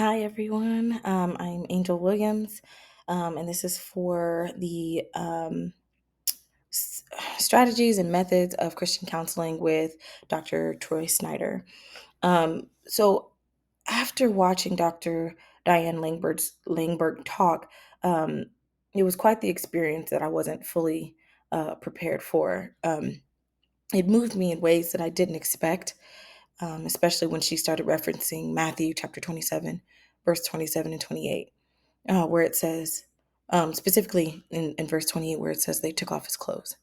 Hi, everyone. I'm Angel Williams, and this is for the strategies and methods of Christian counseling with Dr. Troy Snyder. So, after watching Dr. Diane Langberg talk, um, it was quite the experience that I wasn't fully prepared for. It moved me in ways that I didn't expect, especially when she started referencing Matthew chapter 27, verse 27 and 28, where it says, specifically in verse 28, where it says they took off his clothes.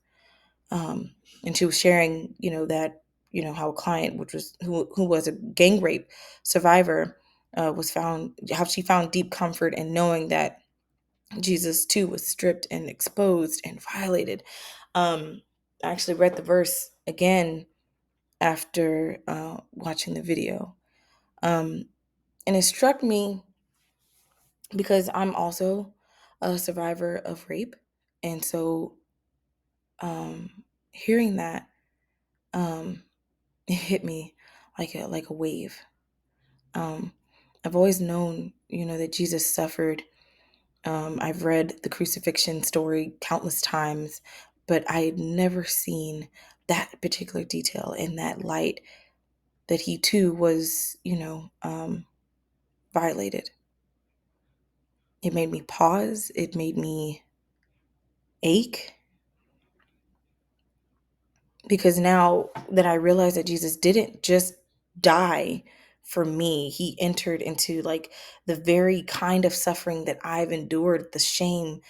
And she was sharing, that, how a client, who was a gang rape survivor, was found, how she found deep comfort in knowing that Jesus too was stripped and exposed and violated. I actually read the verse again after watching the video. And it struck me because I'm also a survivor of rape. And so hearing that, um, it hit me like a wave. I've always known, that Jesus suffered. I've read the crucifixion story countless times, but I had never seen that particular detail in that light, that he too was, violated. It made me pause. It made me ache, because now that I realize that Jesus didn't just die for me, he entered into like the very kind of suffering that I've endured, the shame,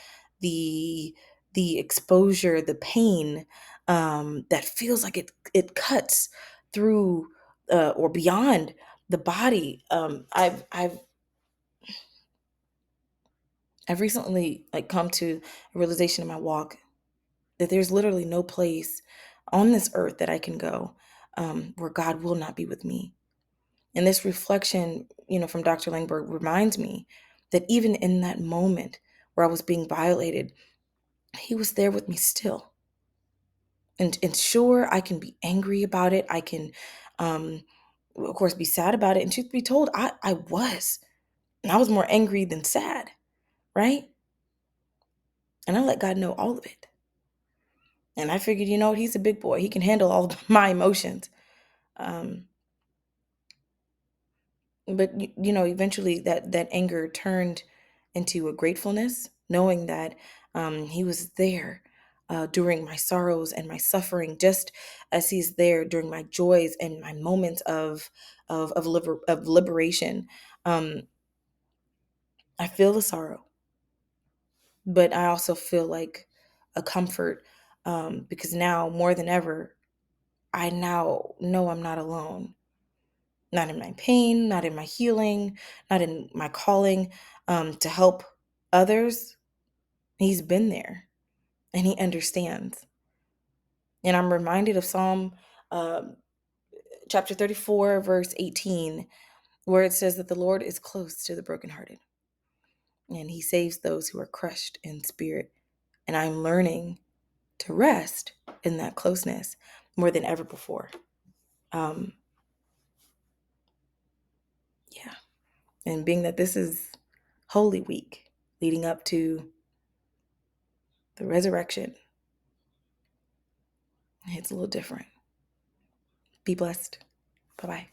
the exposure, the pain, that feels like it cuts through, or beyond the body. I've recently like come to a realization in my walk that there's literally no place on this earth that I can go, where God will not be with me. And this reflection, from Dr. Langberg reminds me that even in that moment where I was being violated, he was there with me still. And sure, I can be angry about it. I can, of course, be sad about it. And truth be told, I was. And I was more angry than sad, right? And I let God know all of it. And I figured, he's a big boy. He can handle all of my emotions. Um, but eventually that anger turned into a gratefulness, knowing that he was there during my sorrows and my suffering, just as he's there during my joys and my moments of liberation. um, I feel the sorrow, but I also feel like a comfort, because now more than ever I now know I'm not alone. Not in my pain, not in my healing, not in my calling, to help others. He's been there and he understands. And I'm reminded of Psalm um chapter 34, verse 18, where it says that the Lord is close to the brokenhearted and he saves those who are crushed in spirit. And I'm learning to rest in that closeness more than ever before. Um, yeah. And being that this is Holy Week leading up to the resurrection, it's a little different. Be blessed. Bye-bye.